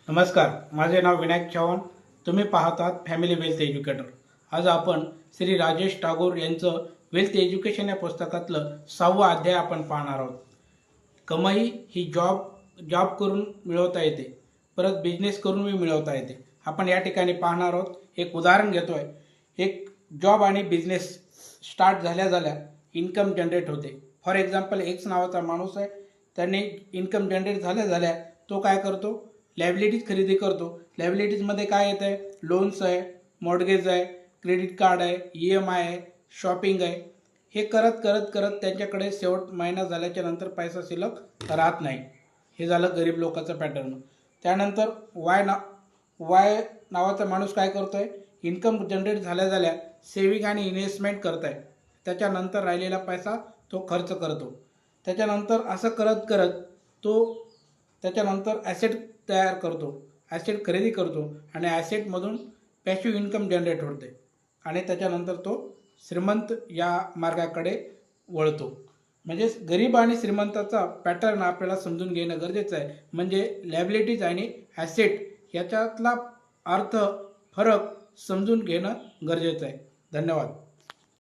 नमस्कार, माझे नाव विनायक चव्हाण. तुम्ही पाहतात फॅमिली वेल्थ एज्युकेटर. आज आपण श्री राजेश टागोर यांचं वेल्थ एज्युकेशन या पुस्तकातलं 6वा अध्याय आपण पाहणार आहोत. कमाई ही जॉब करून मिळवता येते, परत बिझनेस करूनही मिळवता येते. आपण या ठिकाणी पाहणार आहोत. एक उदाहरण घेतोय. एक जॉब आणि बिझनेस स्टार्ट झाल्या इन्कम जनरेट होते. फॉर एक्झाम्पल, एक्स नावाचा माणूस आहे. त्याने इन्कम जनरेट झाल्या तो काय करतो, लायबिलिटीज खरेदी करतो. लायबिलिटीजमध्ये काय येतं आहे, लोन्स आहे, मॉर्गेज आहे, क्रेडिट कार्ड आहे, EMI आहे, शॉपिंग आहे. हे करत करत करत त्यांच्याकडे शेवट महिना झाल्याच्या नंतर पैसा शिल्लक राहत नाही. हे झालं गरीब लोकांचं पॅटर्न. त्यानंतर वाय नावाचा माणूस काय करतो आहे, इन्कम जनरेट झाल्या सेविंग आणि इन्व्हेस्टमेंट करत आहे. त्याच्यानंतर राहिलेला पैसा तो खर्च करतो. त्याच्यानंतर असं करत करत तो त्याच्यानंतर ॲसेट तयार करतो, ॲसेट खरेदी करतो आणि ॲसेटमधून पॅसिव्ह इन्कम जनरेट होते आणि त्याच्यानंतर तो श्रीमंत या मार्गाकडे वळतो. म्हणजे गरीब आणि श्रीमंताचा पॅटर्न आपल्याला समजून घेणं गरजेचं आहे. म्हणजे लायबिलिटीज आणि ॲसेट याच्यातला फरक समजून घेणं गरजेचं आहे. धन्यवाद.